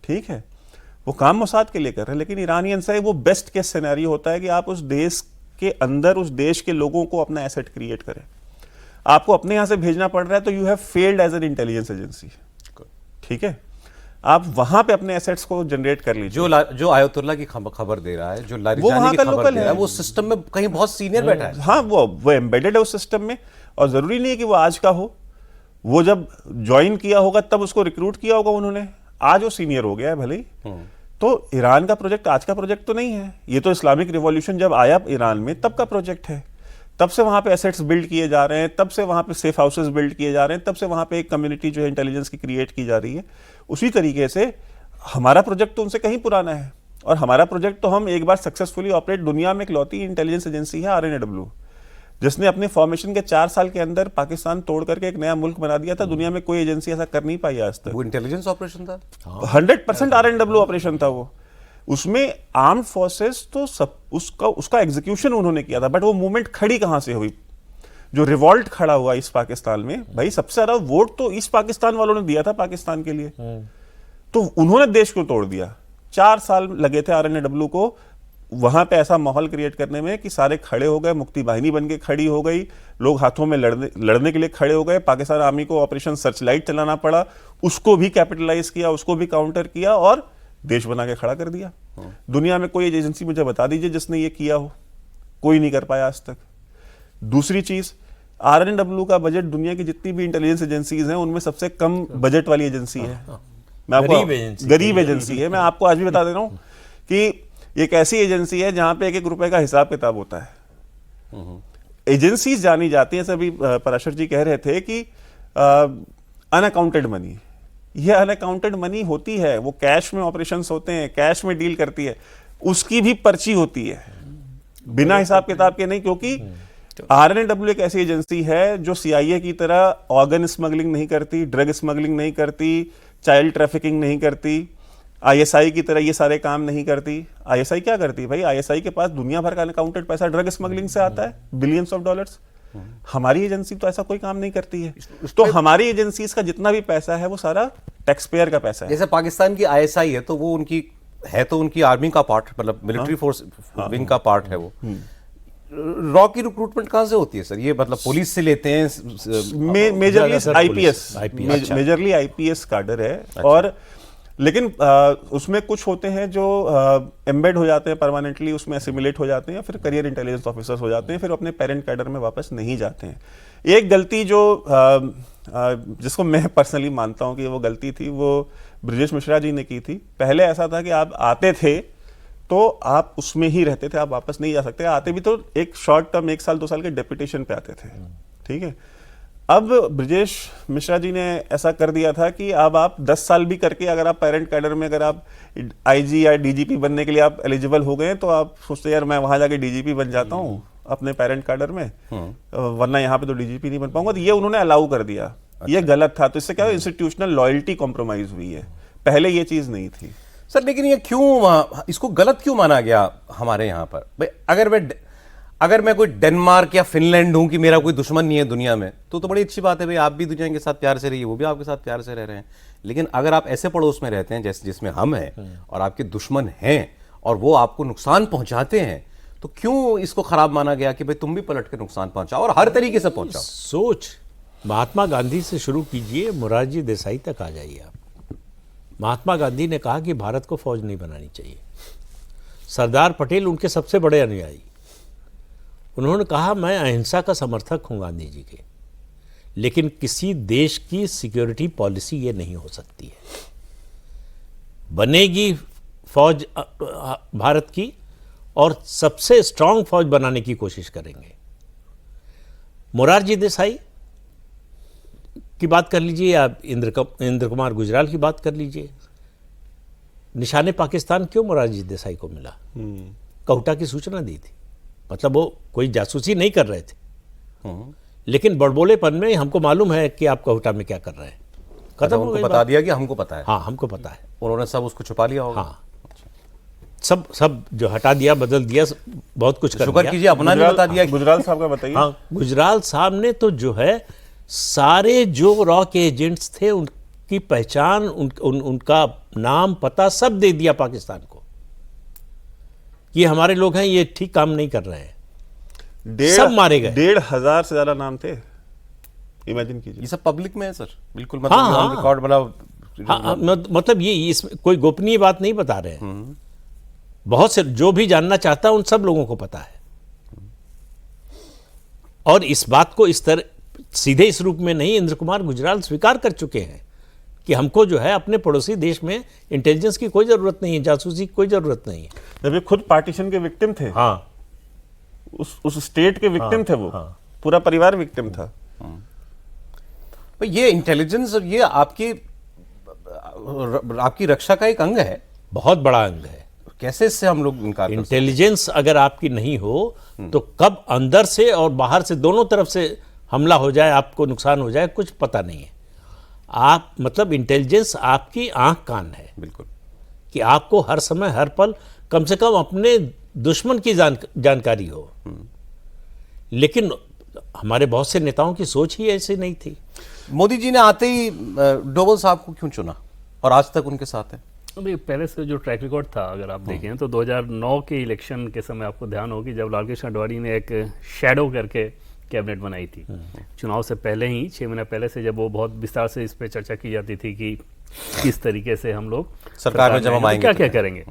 ठीक है, वो काम मोसाद के लिए कर रहे हैं, लेकिन ईरानियंस है। वो बेस्ट केस सिनेरियो होता है कि आप उस देश के अंदर उस देश के लोगों को अपना एसेट क्रिएट करें। आपको अपने यहां से भेजना पड़ रहा है तो you have failed as an intelligence agency, ठीक है। आप वहां पे अपने एसेट्स को जनरेट कर लीजिए। जो आयतुल्ला की खबर दे रहा है, जो वो लारिजानी वहां की का खबर लोकल दे रहा है, है, वो सिस्टम में कहीं बहुत सीनियर बैठा है। हाँ, वो एम्बेडेड है उस सिस्टम में, और जरूरी नहीं है कि वो आज का हो। वो जब ज्वाइन किया होगा तब उसको रिक्रूट किया होगा उन्होंने, आज वो सीनियर हो गया है भले ही। तो ईरान का प्रोजेक्ट आज का प्रोजेक्ट तो नहीं है, ये तो इस्लामिक रिवॉल्यूशन जब आया ईरान में तब का प्रोजेक्ट है। तब से वहां पे एसेट्स बिल्ड किए जा रहे हैं, तब से वहां पे सेफ हाउसेस बिल्ड किए जा रहे हैं, तब से वहां पे एक कम्युनिटी जो है इंटेलिजेंस की क्रिएट की जा रही है। उसी तरीके से हमारा प्रोजेक्ट तो उनसे कहीं पुराना है, और हमारा प्रोजेक्ट तो हम एक बार सक्सेसफुली ऑपरेट, दुनिया में इकलौती इंटेलिजेंस एजेंसी है RNAW, जिसने अपने फॉर्मेशन के 4 साल के अंदर पाकिस्तान तोड़ करके एक नया मुल्क बना दिया था। दुनिया में कोई एजेंसी ऐसा कर नहीं पाई आज तक। वो इंटेलिजेंस ऑपरेशन था, 100% RNAW ऑपरेशन था वो। उसमें आर्म्ड फोर्सेस तो सब उसका एग्जीक्यूशन उन्होंने किया था, बट वो मूवमेंट खड़ी कहां से हुई? जो रिवॉल्ट खड़ा हुआ ईस्ट पाकिस्तान में, भाई सबसे ज्यादा वोट तो ईस्ट पाकिस्तान वालों ने दिया था पाकिस्तान के लिए, तो उन्होंने देश को तोड़ दिया। 4 साल लगे थे RNAW को वहां पे ऐसा माहौल क्रिएट करने में कि सारे खड़े हो गए, मुक्ति वाहिनी बन के खड़ी हो गई, लोग हाथों में लड़ने के लिए खड़े हो गए। पाकिस्तान आर्मी को ऑपरेशन सर्चलाइट चलाना पड़ा, उसको भी कैपिटलाइज किया, उसको भी काउंटर किया और देश बना के खड़ा कर दिया। दुनिया में कोई एजेंसी मुझे बता दीजिए जिसने ये किया हो, कोई नहीं कर पाया आज तक। दूसरी चीज, RNAW का बजट दुनिया की जितनी भी इंटेलिजेंस एजेंसीज हैं उनमें सबसे कम बजट वाली एजेंसी है। मैं आपको गरीब एजेंसी है। मैं आपको आज भी बता दे रहा हूं कि एक ऐसी एजेंसी है जहां पे 1-1 रुपए का हिसाब किताब होता है। एजेंसीज जानी जाती हैं, सभी पराशर जी कह रहे थे कि अनअकाउंटेड मनी, ये अनअकाउंटेड मनी होती है, वो कैश में ऑपरेशंस होते हैं, कैश में डील करती है, उसकी भी पर्ची होती है, बिना हिसाब किताब के नहीं। क्योंकि RNAW एक ऐसी एजेंसी है जो CIA की तरह ऑर्गन स्मगलिंग नहीं करती, ड्रग स्मगलिंग नहीं करती, चाइल्ड ट्रैफिकिंग नहीं करती, ISI की तरह ये सारे काम नहीं करती। ISI क्या करती है भाई? ISI के पास दुनिया भर का अनकाउंटेड पैसा ड्रग स्मगलिंग से आता है, बिलियंस ऑफ डॉलर्स। हमारी एजेंसी तो ऐसा कोई काम नहीं करती है। तो हमारी एजेंसीज का जितना भी पैसा है वो सारा टैक्स पेयर का पैसा है। जैसे पाकिस्तान की ISI है तो वो उनकी है, तो उनकी आर्मी का पार्ट, मतलब मिलिट्री फोर्स विंग का पार्ट है वो। रॉ की रिक्रूटमेंट कहां से होती है सर? ये मतलब पुलिस से लेते हैं? मेजरली IPS कार्डर है। अच्छा। और लेकिन उसमें कुछ होते हैं जो एम्बेड हो जाते हैं परमानेंटली, उसमें एसिमिलेट हो जाते हैं, फिर करियर इंटेलिजेंस ऑफिसर्स हो जाते हैं, फिर अपने पेरेंट कैडर में वापस नहीं जाते हैं। एक गलती जो जिसको मैं पर्सनली मानता हूं कि वो गलती थी, वो ब्रजेश मिश्रा जी ने की थी। पहले ऐसा था कि आप आते थे तो आप उसमें ही रहते थे, आप वापस नहीं जा सकते। आते भी तो एक शॉर्ट टर्म 1 साल 2 साल के डेपुटेशन पे आते थे, ठीक है। अब ब्रजेश मिश्रा जी ने ऐसा कर दिया था कि अब आप 10 साल भी करके अगर आप पेरेंट कैडर में, अगर आप IG या DGP बनने के लिए आप एलिजिबल हो गए तो आप सोचते यार मैं वहां जाके DGP बन जाता हूँ अपने पेरेंट कैडर में, वरना यहाँ पे तो DGP नहीं बन पाऊंगा। तो ये उन्होंने अलाउ कर दिया। अच्छा। ये गलत था। तो इससे क्या, इंस्टीट्यूशनल लॉयल्टी कॉम्प्रोमाइज हुई है, पहले ये चीज नहीं थी सर। लेकिन ये क्यों, इसको गलत क्यों माना गया हमारे यहाँ पर? भाई अगर मैं कोई डेनमार्क या फिनलैंड हूं कि मेरा कोई दुश्मन नहीं है दुनिया में, तो बड़ी अच्छी बात है भाई, आप भी दुनिया के साथ प्यार से रहिए, वो भी आपके साथ प्यार से रह रहे हैं। लेकिन अगर आप ऐसे पड़ोस में रहते हैं जैसे जिसमें हम हैं और आपके दुश्मन हैं और वो आपको नुकसान पहुंचाते हैं, तो क्यों इसको खराब माना गया कि भाई तुम भी पलट के नुकसान पहुंचाओ और हर तरीके से पहुंचाओ? सोच महात्मा गांधी से शुरू कीजिए, मोरारजी देसाई तक आ जाइए आप। महात्मा गांधी ने कहा कि भारत को फौज नहीं बनानी चाहिए। सरदार पटेल उनके सबसे बड़े अनुयायी, उन्होंने कहा मैं अहिंसा का समर्थक हूं गांधी जी के, लेकिन किसी देश की सिक्योरिटी पॉलिसी ये नहीं हो सकती है। बनेगी फौज भारत की और सबसे स्ट्रांग फौज बनाने की कोशिश करेंगे। मोरारजी देसाई की बात कर लीजिए या इंद्र कुमार गुजराल की बात कर लीजिए, निशाने पाकिस्तान क्यों मोरारजी देसाई को मिला? कहुटा की सूचना दी थी, मतलब वो कोई जासूसी नहीं कर रहे थे, लेकिन बड़बोलेपन में हमको मालूम है कि आप कहुटा में क्या कर रहे हैं, खत्म हो गई बता बात। दिया कि हमको पता है। हाँ, हमको पता है। उन्होंने सब उसको छुपा लिया होगा। हाँ, सब जो हटा दिया, बदल दिया, बहुत कुछ कर शुक्र दिया। कीजिए अपना नहीं बता दिया। गुजराल साहब का बताइए। हाँ, गुजराल साहब ने तो जो है सारे जो रॉ के एजेंट्स थे उनकी पहचान, उनका नाम पता सब दे दिया पाकिस्तान को, ये हमारे लोग हैं, ये ठीक काम नहीं कर रहे हैं, सब मारे गए। 1,500 से ज्यादा नाम थे, इमेजिन कीजिए। ये सब पब्लिक में है सर, बिल्कुल हाँ, मतलब हाँ। रिकॉर्ड बना। हाँ, मतलब ये इसमें कोई गोपनीय बात नहीं बता रहे हैं। बहुत से जो भी जानना चाहता है उन सब लोगों को पता है, और इस बात को इस तरह सीधे इस रूप में नहीं, इंद्र कुमार गुजराल स्वीकार कर चुके हैं कि हमको जो है अपने पड़ोसी देश में इंटेलिजेंस की कोई जरूरत नहीं है, जासूसी की कोई जरूरत नहीं है। जब ये खुद पार्टीशन के विक्टिम थे, हाँ, उस स्टेट के विक्टिम थे वो, हाँ। पूरा परिवार विक्टिम था। भाई ये इंटेलिजेंस और ये आपकी रक्षा का एक अंग है, बहुत बड़ा अंग है। कैसे इससे हम लोग इनकार कर सकते इंटेलिजेंस अगर आपकी नहीं हो तो कब अंदर से और बाहर से दोनों तरफ से हमला हो जाए, आपको नुकसान हो जाए, कुछ पता नहीं है। आप मतलब इंटेलिजेंस आपकी आंख कान है, हैं? बिल्कुल। कि आपको हर समय हर पल कम से कम अपने दुश्मन की जानकारी हो। लेकिन हमारे बहुत से नेताओं की सोच ही ऐसी नहीं थी। मोदी जी ने आते ही डोभाल साहब को क्यों चुना और आज तक उनके साथ है? अभी पहले से जो ट्रैक रिकॉर्ड था अगर आप देखें तो 2009 के इलेक्शन के समय आपको ध्यान होगी जब लालकृष्ण आडवाणी ने एक शैडो करके कैबिनेट बनाई थी। चुनाव से पहले ही 6 महीने पहले से, जब वो बहुत विस्तार से इस पर चर्चा की जाती थी कि किस तरीके से हम लोग सरकार में जब हम आएंगे क्या तो क्या करेंगे,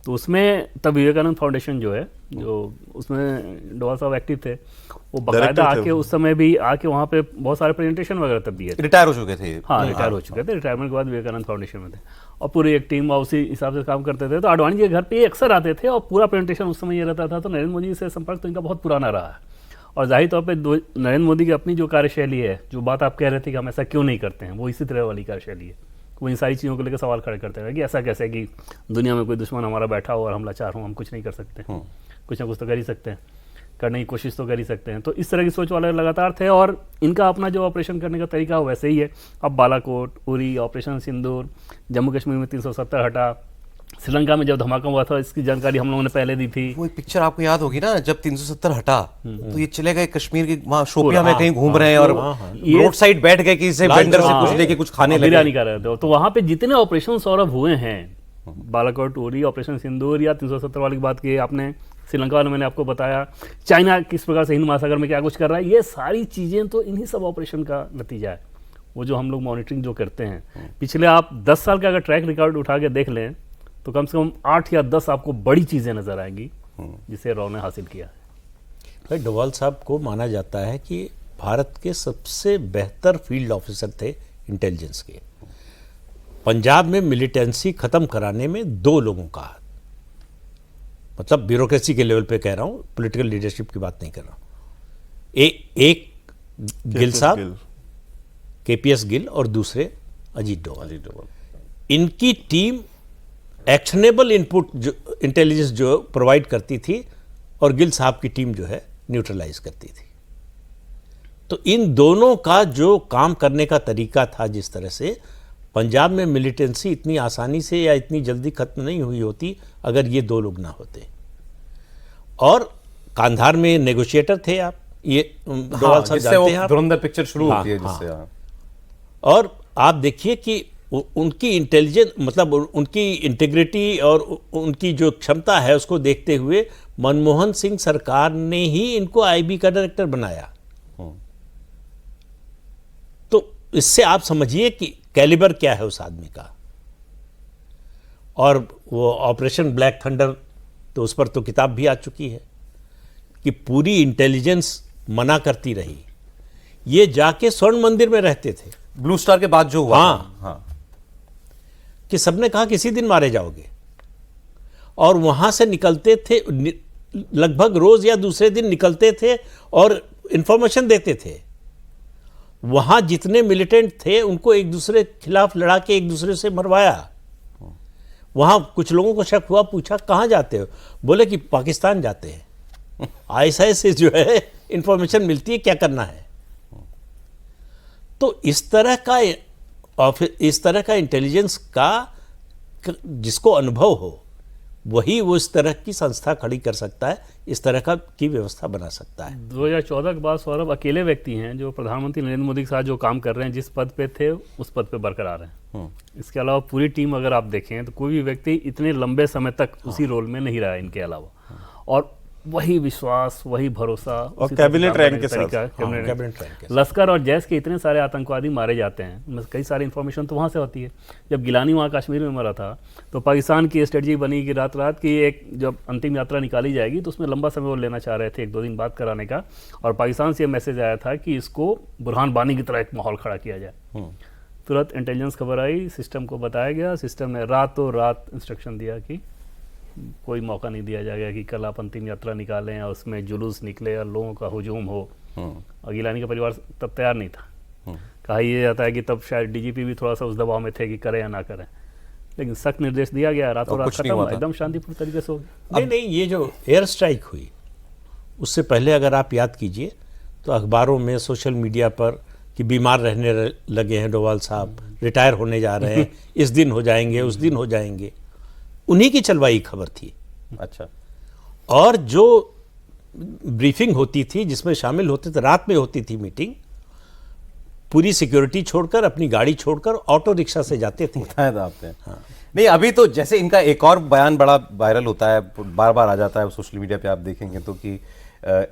तो उसमें तब विवेकानंद फाउंडेशन जो है, जो उसमें डोभाल साहब एक्टिव थे, वो बाकायदा Director थे आके उस समय भी आके वहाँ पे बहुत सारे प्रेजेंटेशन वगैरह तब दिए थे। रिटायर हो चुके थे। हाँ, रिटायर हो चुके थे, रिटायरमेंट के बाद विवेकानंद फाउंडेशन में थे और पूरी एक टीम उसी हिसाब से काम करते थे। तो आडवाणी जी के घर पे ये अक्सर आते थे और पूरा प्रेजेंटेशन उस समय ये रहता था। तो नरेंद्र मोदी से संपर्क तो इनका बहुत पुराना रहा है और जाहिर तौर पे नरेंद्र मोदी की अपनी जो कार्यशैली है, जो बात आप कह रहे थे कि हम ऐसा क्यों नहीं करते हैं, वो इसी तरह वाली कार्यशैली है। वो इन सारी चीज़ों को लेकर सवाल खड़े करते हैं कि ऐसा कैसे कि दुनिया में कोई दुश्मन हमारा बैठा हो और हम लाचार हों, हम कुछ नहीं कर सकते, कुछ ना कुछ तो कर ही सकते हैं, करने की कोशिश तो कर ही सकते हैं। तो इस तरह की सोच वाले लगातार थे और इनका अपना जो ऑपरेशन करने का तरीका हो वैसे ही है। अब बालाकोट, उरी, ऑपरेशन सिंदूर, जम्मू कश्मीर में 370 हटा, श्रीलंका में जब धमाका हुआ था इसकी जानकारी हम लोगों ने पहले दी थी। वो एक पिक्चर आपको याद होगी ना, जब 370 हटा तो ये चले गए कश्मीर के वहाँ शोपियां में कहीं घूम रहे हैं और रोड साइड बैठ गए किसी वेंडर से कुछ लेके कुछ खाने लगे, बिरयानी कर रहे थे। तो वहाँ पे जितने ऑपरेशन सौरभ हुए हैं, बालाकोट, उरी, ऑपरेशन सिंदूर या 370 वाली बात की आपने, श्रीलंका वाले मैंने आपको बताया, चाइना किस प्रकार से हिंद महासागर में क्या कुछ कर रहा है, ये सारी चीज़ें तो इन्हीं सब ऑपरेशन का नतीजा है। वो जो हम लोग मॉनिटरिंग जो करते हैं पिछले आप 10 साल का अगर ट्रैक रिकॉर्ड उठा के देख लें तो कम से कम 8 या 10 आपको बड़ी चीज़ें नजर आएंगी जिसे रॉ ने हासिल किया है। भाई डोभाल साहब को माना जाता है कि भारत के सबसे बेहतर फील्ड ऑफिसर थे इंटेलिजेंस के। पंजाब में मिलिटेंसी खत्म कराने में 2 लोगों का हाथ, मतलब ब्यूरोक्रेसी के लेवल पे कह रहा हूँ, पॉलिटिकल लीडरशिप की बात नहीं कर रहा हूँ। एक गिल साहब, केपीएस गिल, और दूसरे अजीत डोभाल। इनकी टीम एक्शनेबल इनपुट जो इंटेलिजेंस जो प्रोवाइड करती थी और गिल साहब की टीम जो है न्यूट्रलाइज करती थी। तो इन दोनों का जो काम करने का तरीका था, जिस तरह से पंजाब में मिलिटेंसी इतनी आसानी से या इतनी जल्दी खत्म नहीं हुई होती अगर ये 2 लोग ना होते। और कांधार में नेगोशिएटर थे आप, ये डोवाल साहब जिससे वो जानते हैं आप। धुरंधर पिक्चर शुरू हाँ, होती है, हाँ। जिससे हाँ। और आप देखिए कि उनकी इंटेलिजेंस, मतलब उनकी इंटीग्रिटी और उनकी जो क्षमता है उसको देखते हुए मनमोहन सिंह सरकार ने ही इनको आईबी का डायरेक्टर बनाया। तो इससे आप समझिए कि कैलिबर क्या है उस आदमी का। और वो ऑपरेशन ब्लैक थंडर, तो उस पर तो किताब भी आ चुकी है कि पूरी इंटेलिजेंस मना करती रही। ये जाके स्वर्ण मंदिर में रहते थे ब्लू स्टार के बाद जो हुआ हाँ। हाँ कि सबने कहा किसी दिन मारे जाओगे, और वहां से निकलते थे लगभग रोज या दूसरे दिन निकलते थे और इंफॉर्मेशन देते थे। वहां जितने मिलिटेंट थे उनको एक दूसरे के खिलाफ लड़ा के एक दूसरे से मरवाया। वहां कुछ लोगों को शक हुआ, पूछा कहां जाते हो, बोले कि पाकिस्तान जाते हैं। आईएसआई से जो है इंफॉर्मेशन मिलती है क्या करना है। तो इस तरह का, और फिर इस तरह का इंटेलिजेंस का जिसको अनुभव हो वही वो इस तरह की संस्था खड़ी कर सकता है, इस तरह का की व्यवस्था बना सकता है। 2014 के बाद सौरभ अकेले व्यक्ति हैं जो प्रधानमंत्री नरेंद्र मोदी के साथ जो काम कर रहे हैं, जिस पद पे थे उस पद पे बरकरार हैं। इसके अलावा पूरी टीम अगर आप देखें तो कोई भी व्यक्ति इतने लंबे समय तक उसी रोल में नहीं रहा इनके अलावा, और वही विश्वास, वही भरोसा, और कैबिनेट रैंक के साथ। कैबिनेट रैंक के साथ। लश्कर और जैश के इतने सारे आतंकवादी मारे जाते हैं, उनमें कई सारी इंफॉर्मेशन तो वहाँ से होती है। जब गिलानी वहाँ कश्मीर में मरा था तो पाकिस्तान की स्ट्रेटजी बनी कि रात रात की एक जब अंतिम यात्रा निकाली जाएगी तो उसमें लंबा समय वो लेना चाह रहे थे, 1-2 दिन बाद कराने का, और पाकिस्तान से ये मैसेज आया था कि इसको बुरहान बानी की तरह एक माहौल खड़ा किया जाए। तुरंत इंटेलिजेंस खबर आई, सिस्टम को बताया गया, सिस्टम ने रातों रात इंस्ट्रक्शन दिया कि कोई मौका नहीं दिया जाएगा कि कल आप अंतिम यात्रा निकालें और उसमें जुलूस निकले और लोगों का हुजूम हो। और गिलानी का परिवार तब तैयार नहीं था। कहा यह जाता है कि तब शायद डीजीपी भी थोड़ा सा उस दबाव में थे कि करें या ना करें, लेकिन सख्त निर्देश दिया गया, रातों रात खत्म, एकदम शांतिपूर्ण तरीके से हो गया। नहीं, ये जो एयर स्ट्राइक हुई उससे पहले अगर आप याद कीजिए तो अखबारों में, सोशल मीडिया पर कि बीमार रहने लगे हैं डोवाल साहब, रिटायर होने जा रहे हैं, इस दिन हो जाएंगे, उस दिन हो जाएंगे, उन्हीं की चलवाई खबर थी। अच्छा। और जो ब्रीफिंग होती थी जिसमें शामिल होते थे, रात में होती थी मीटिंग, पूरी सिक्योरिटी छोड़कर, अपनी गाड़ी छोड़कर ऑटो रिक्शा से जाते थे। आपने हाँ। नहीं, अभी तो जैसे इनका एक और बयान बड़ा वायरल होता है, बार बार आ जाता है सोशल मीडिया पे, आप देखेंगे तो कि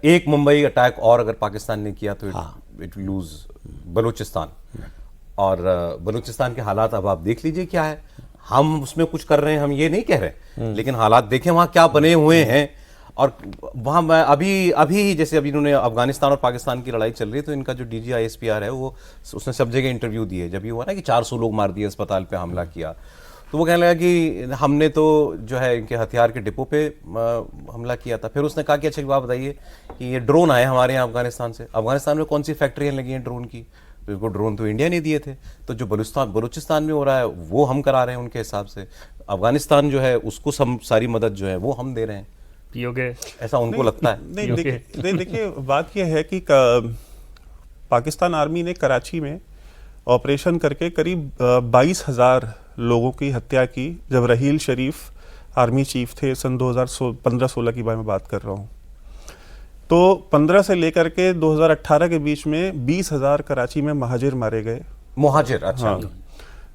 एक मुंबई अटैक और अगर पाकिस्तान ने किया तो इट लूज बलूचिस्तान। और बलूचिस्तान के हालात अब आप देख लीजिए क्या है। हम उसमें कुछ कर रहे हैं, हम ये नहीं कह रहे, लेकिन हालात देखें वहाँ क्या बने हुए हैं। और वहाँ मैं अभी जैसे अभी इन्होंने अफगानिस्तान और पाकिस्तान की लड़ाई चल रही है तो इनका जो डीजी ISPR है वो, उसने सब जगह इंटरव्यू दिए। जब ये हुआ ना कि 400 लोग मार दिए, अस्पताल पे हमला किया, तो वो कहने लगा कि हमने तो जो है इनके हथियार के डिपो पे हमला किया था। फिर उसने कहा कि अच्छा बात बताइए कि ये ड्रोन आए हमारे यहाँ अफगानिस्तान से, अफगानिस्तान में कौन सी फैक्ट्रियाँ लगी हैं ड्रोन की, तो इसको ड्रोन तो इंडिया ने दिए थे, तो जो बलूचिस्तान में हो रहा है वो हम करा रहे हैं उनके हिसाब से, अफगानिस्तान जो है उसको सारी मदद जो है वो हम दे रहे हैं। पीओके ऐसा उनको लगता है। नहीं, देखिए बात यह है कि पाकिस्तान आर्मी ने कराची में ऑपरेशन करके करीब 22,000 लोगों की हत्या की जब रहील शरीफ आर्मी चीफ थे। सन 2015-16 की मैं बात कर रहा हूँ। तो 15 से लेकर के 2018 के बीच में 20,000 कराची में महाजिर मारे गए। मुहाजिर, अच्छा। हाँ।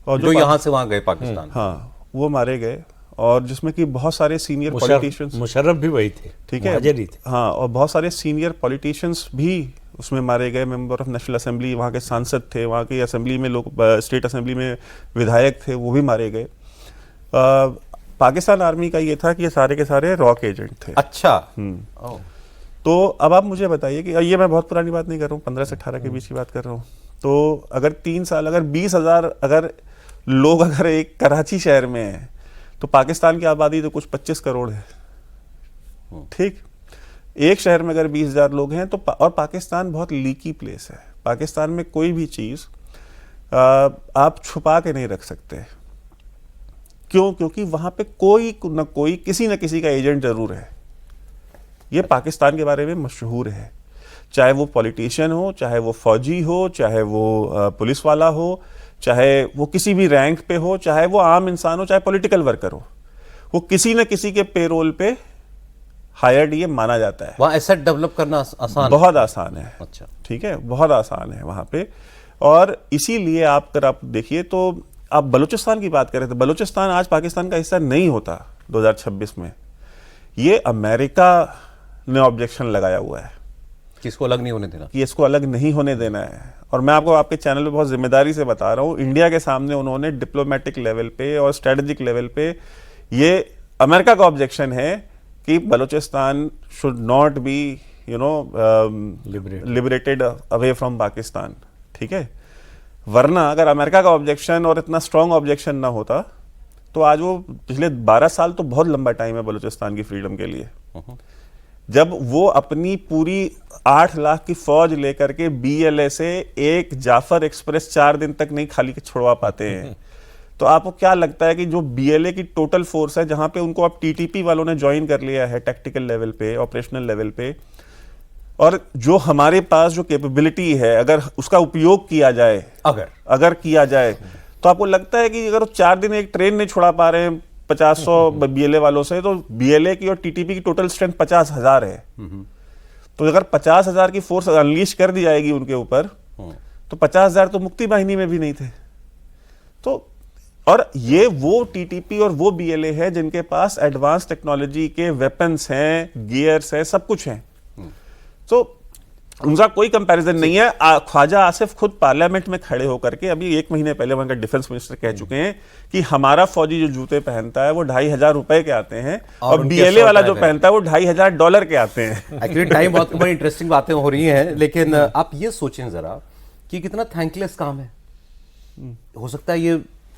और जो यहाँ से वहाँ गए पाकिस्तान, हाँ, वो मारे गए, और जिसमें कि बहुत सारे सीनियर पॉलिटिशियंस, मुशर्रफ भी वही थे, ठीक है, हाँ, और बहुत सारे सीनियर पॉलिटिशियंस भी उसमें मारे गए। मेंबर ऑफ नेशनल असेंबली, वहाँ के सांसद थे, वहाँ की असेंबली में लोग, स्टेट असेंबली में विधायक थे, वो भी मारे गए। पाकिस्तान आर्मी का ये था कि ये सारे के सारे रॉक एजेंट थे। अच्छा। तो अब आप मुझे बताइए कि ये मैं बहुत पुरानी बात नहीं कर रहा हूँ, 15 से 18 के बीच की बात कर रहा हूँ। तो अगर 3 साल, अगर 20,000 अगर लोग अगर एक कराची शहर में है तो पाकिस्तान की आबादी तो कुछ 25 करोड़ है, ठीक। एक शहर में अगर 20,000 लोग हैं तो और पाकिस्तान बहुत लीकी प्लेस है। पाकिस्तान में कोई भी चीज़ आप छुपा के नहीं रख सकते। क्यों? क्योंकि वहाँ पे कोई न कोई, किसी न किसी का एजेंट जरूर है। ये पाकिस्तान के बारे में मशहूर है, चाहे वो पॉलिटिशियन हो, चाहे वो फौजी हो, चाहे वो पुलिस वाला हो, चाहे वो किसी भी रैंक पे हो, चाहे वो आम इंसान हो, चाहे पॉलिटिकल वर्कर हो, वो किसी न किसी के पेरोल पे हायर्ड ये माना जाता है। वहाँ एसेट डेवलप करना आसान बहुत आसान है। अच्छा। ठीक है, बहुत आसान है वहाँ पे। और इसीलिए अगर आप देखिए तो आप बलूचिस्तान की बात कर रहे थे, बलूचिस्तान आज पाकिस्तान का हिस्सा नहीं होता 2026 में। ये अमेरिका ने ऑब्जेक्शन लगाया हुआ है किसको अलग नहीं होने देना। कि इसको अलग नहीं होने देना है। और मैं आपको आपके चैनल पे बहुत जिम्मेदारी से बता रहा हूँ, इंडिया के सामने उन्होंने डिप्लोमेटिक लेवल पे और स्ट्रेटेजिक लेवल पे ये अमेरिका का ऑब्जेक्शन है कि Balochistan should not be liberated away from Pakistan. ठीक है, वरना अगर अमेरिका का ऑब्जेक्शन और इतना स्ट्रॉन्ग ऑब्जेक्शन ना होता तो आज वो पिछले 12 साल तो बहुत लंबा टाइम है बलूचिस्तान की फ्रीडम के लिए, जब वो अपनी पूरी 8 लाख की फौज लेकर के BLA से एक जाफर एक्सप्रेस 4 दिन तक नहीं खाली छोड़वा पाते हैं। तो आपको क्या लगता है कि जो BLA की टोटल फोर्स है, जहां पे उनको अब TTP वालों ने ज्वाइन कर लिया है टैक्टिकल लेवल पे, ऑपरेशनल लेवल पे, और जो हमारे पास जो कैपेबिलिटी है अगर उसका उपयोग किया जाए, अगर किया जाए, तो आपको लगता है कि अगर 4 दिन एक ट्रेन नहीं छुड़ा पा रहे हैं 50-100 BLA वालों से, तो BLA की और TTP की टोटल स्ट्रेंथ 50,000 है। तो अगर 50,000 की फोर्स अनलीश कर दी जाएगी उनके ऊपर, तो 50,000 तो मुक्ति बाहिनी में भी नहीं थे। तो और ये वो TTP और वो BLA है जिनके पास एडवांस टेक्नोलॉजी के वेपन्स हैं, गियर्स हैं, सब कुछ हैं। तो उनका कोई कंपैरिजन नहीं है। ख्वाजा आसिफ खुद पार्लियामेंट में खड़े होकर के अभी 1 महीने पहले वहां का डिफेंस मिनिस्टर कह चुके हैं कि हमारा फौजी जो जूते पहनता है वो ₹2,500 के आते हैं और BLA वाला जो पहनता है वो $2,500 के आते हैं। एक्चुअली टाइम बहुत बड़ी इंटरेस्टिंग बातें हो रही हैं, लेकिन आप ये सोचें जरा कि कितना थैंकलेस काम है। हो सकता है ये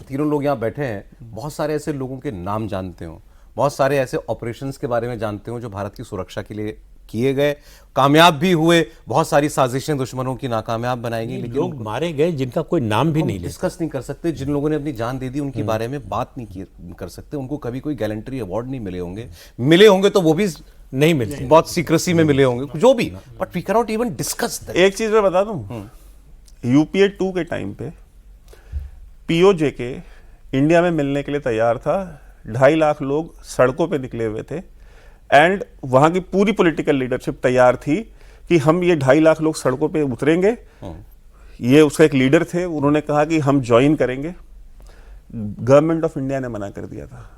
तीनों लोग यहाँ बैठे हैं, बहुत सारे ऐसे लोगों के नाम जानते हो, बहुत सारे ऐसे ऑपरेशंस के बारे में जानते हो जो भारत की सुरक्षा के लिए किए गए, कामयाब भी हुए, बहुत सारी साजिशें दुश्मनों की नाकामयाब बनाई गई, लेकिन लोग मारे गए जिनका कोई नाम भी नहीं डिस्कस नहीं कर सकते। जिन लोगों ने अपनी जान दे दी उनके बारे में बात नहीं कर सकते। उनको कभी कोई गैलेंट्री अवार्ड नहीं मिले होंगे तो वो भी नहीं मिलते, बहुत सीक्रेसी में मिले होंगे, जो भी, but we can not even discuss that. एक चीज मैं बता दूं, UPA 2 के टाइम पे POJK इंडिया में मिलने के लिए तैयार था। 2.5 लाख लोग सड़कों पे निकले हुए थे एंड वहां की पूरी पॉलिटिकल लीडरशिप तैयार थी कि हम ये 2.5 लाख लोग सड़कों पे उतरेंगे। ये उसका एक लीडर थे, उन्होंने कहा कि हम ज्वाइन करेंगे। गवर्नमेंट ऑफ इंडिया ने मना कर दिया था।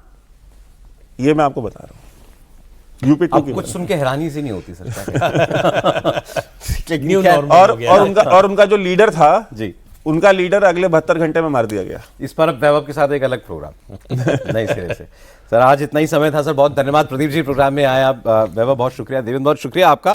ये मैं आपको बता रहा हूँ। UPA 2 की कुछ सुन के हैरानी से नहीं होती सरकार। और उनका जो लीडर था जी, उनका लीडर अगले 72 घंटे में मार दिया गया। इस पर अब वैभव के साथ एक अलग प्रोग्राम नए सिरे से। सर आज इतना ही समय था सर, बहुत धन्यवाद। प्रदीप जी प्रोग्राम में आए आप, वैभव बहुत शुक्रिया, देवेंद्र बहुत शुक्रिया आपका।